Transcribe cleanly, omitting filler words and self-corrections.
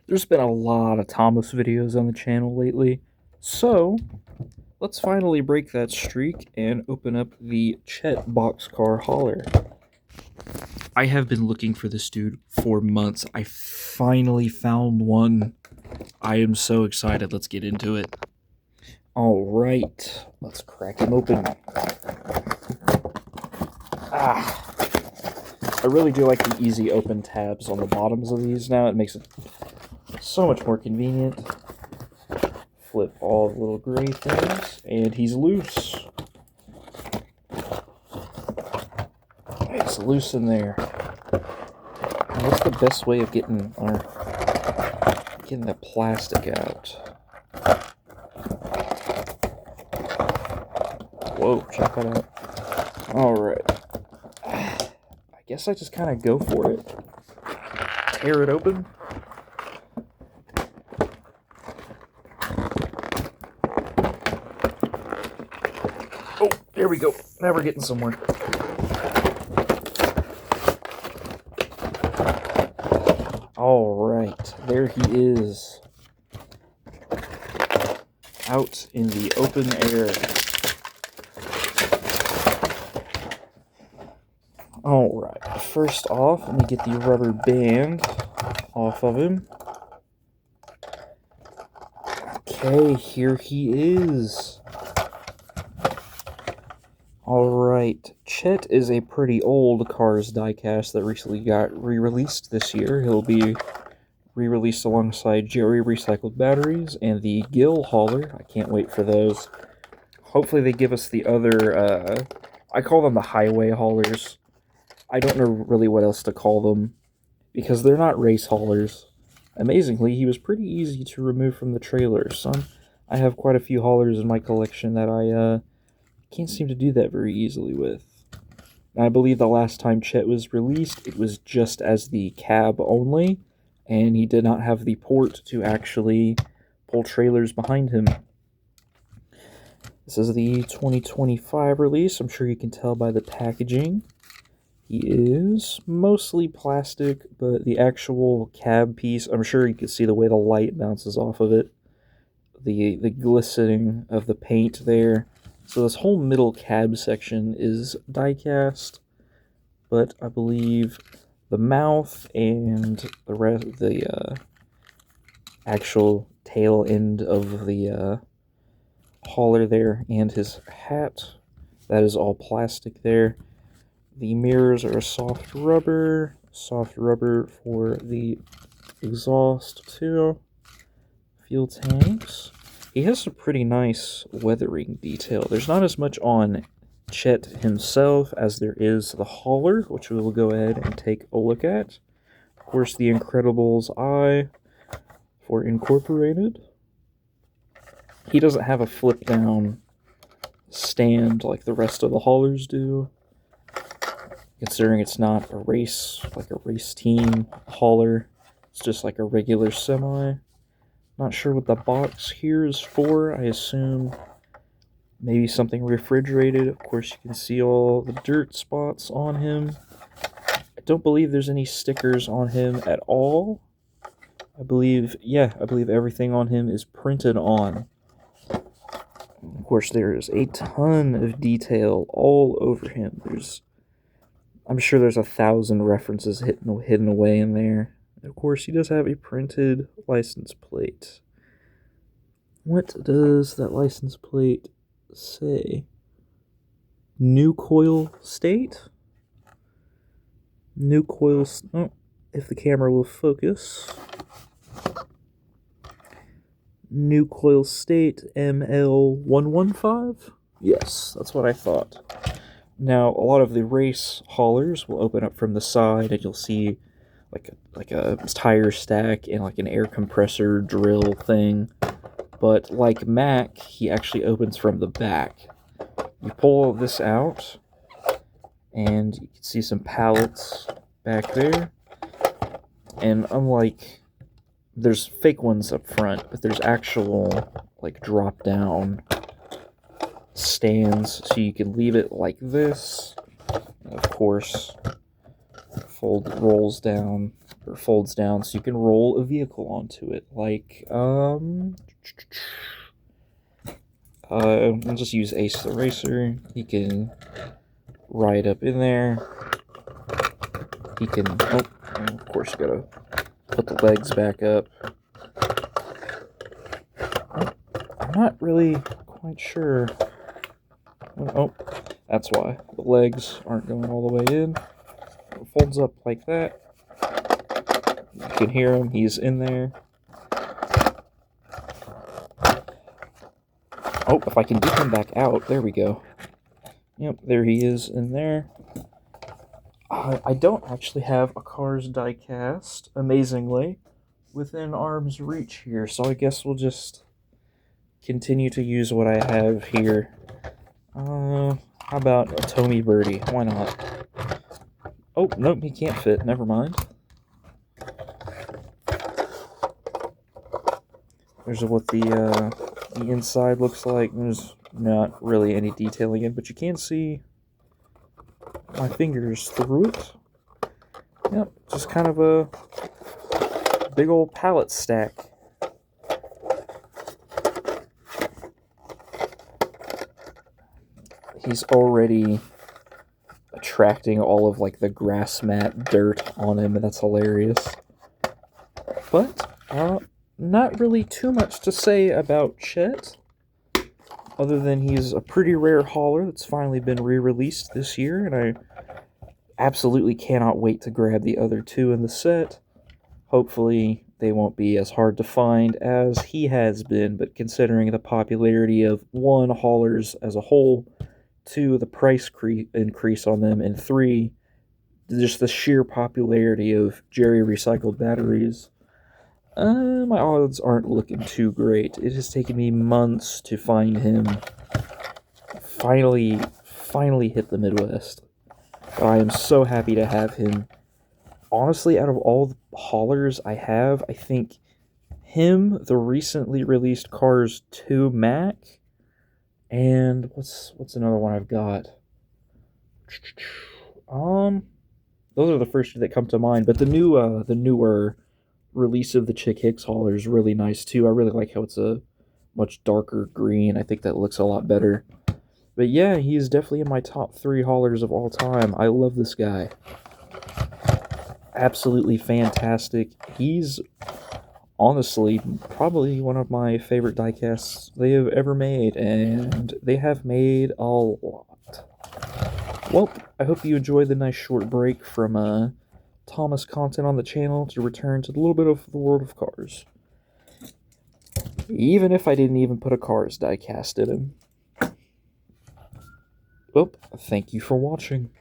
There's been a lot of Thomas videos on the channel lately, so let's finally break that streak and open up the Chet Boxkarr hauler. I have been looking for this dude for months. I finally found one. I am so excited. Let's get into it. Alright, let's crack him open. I really do like the easy open tabs on the bottoms of these now. It makes it so much more convenient. Flip all the little gray things, and he's loose. It's loose in there. And what's the best way of getting the plastic out? Whoa, check that out. Alright. I guess I just kind of go for it. Tear it open. Oh, there we go. Now we're getting somewhere. Alright, there he is. Out in the open air. Alright, first off, let me get the rubber band off of him. Okay, here he is. Alright, Chet is a pretty old Cars diecast that recently got re-released this year. He'll be re-released alongside Jerry Recycled Batteries and the Gill Hauler. I can't wait for those. Hopefully they give us the other, I call them the highway haulers. I don't know really what else to call them, because they're not race haulers. Amazingly, he was pretty easy to remove from the trailer. I have quite a few haulers in my collection that I can't seem to do that very easily with. I believe the last time Chet was released, it was just as the cab only, and he did not have the port to actually pull trailers behind him. This is the 2025 release. I'm sure you can tell by the packaging. He is mostly plastic, but the actual cab piece, I'm sure you can see the way the light bounces off of it. The glistening of the paint there. So this whole middle cab section is die-cast, but I believe the mouth and the actual tail end of the hauler there and his hat, that is all plastic there. The mirrors are soft rubber for the exhaust too. Fuel tanks. He has some pretty nice weathering detail. There's not as much on Chet himself as there is the hauler, which we will go ahead and take a look at. Of course, the Incredibles eye for Incorporated. He doesn't have a flip-down stand like the rest of the haulers do, considering it's not a race, like a race team hauler. It's just like a regular semi. Not sure what the box here is for. I assume maybe something refrigerated. Of course, you can see all the dirt spots on him. I don't believe there's any stickers on him at all. I believe everything on him is printed on. Of course, there is a ton of detail all over him. I'm sure there's 1,000 references hidden away in there. Of course, he does have a printed license plate. What does that license plate say? New Coil State? New Coil... Oh, if the camera will focus. New Coil State ML115? Yes, that's what I thought. Now, a lot of the race haulers will open up from the side, and you'll see like a tire stack and like an air compressor drill thing. But like Mac, he actually opens from the back. You pull this out, and you can see some pallets back there. And unlike, there's fake ones up front, but there's actual like drop down stands, so you can leave it like this. And of course, rolls down, or folds down, so you can roll a vehicle onto it. Like, I'll just use Ace the Racer. He can ride up in there. He can, oh, of course you gotta put the legs back up. I'm not really quite sure. Oh, that's why. The legs aren't going all the way in. It folds up like that. You can hear him, he's in there. Oh, if I can get him back out, there we go. Yep, there he is in there. I don't actually have a Cars diecast, amazingly, within arm's reach here, so I guess we'll just continue to use what I have here. How about a Tommy Birdie? Why not? Oh, nope, he can't fit. Never mind. There's what the inside looks like. There's not really any detailing in, but you can see my fingers through it. Yep, just kind of a big old pallet stack. He's already attracting all of like the grass mat dirt on him, and that's hilarious. But not really too much to say about Chet, other than he's a pretty rare hauler that's finally been re-released this year, and I absolutely cannot wait to grab the other two in the set. Hopefully they won't be as hard to find as he has been, but considering the popularity of 1, haulers as a whole, 2, the price increase on them, and 3, just the sheer popularity of Jerry recycled batteries, my odds aren't looking too great. It has taken me months to find him. Finally hit the Midwest. I am so happy to have him. Honestly, out of all the haulers I have, I think him, the recently released Cars 2 Mac, and what's another one I've got? Those are the first two that come to mind. But the newer release of the Chick Hicks hauler is really nice too. I really like how it's a much darker green. I think that looks a lot better. But yeah, he's definitely in my top 3 haulers of all time. I love this guy. Absolutely fantastic. He's honestly probably one of my favorite diecasts they have ever made, and they have made a lot. Well, I hope you enjoyed the nice short break from Thomas content on the channel to return to a little bit of the world of cars. Even if I didn't even put a Cars diecast in him. Well, thank you for watching.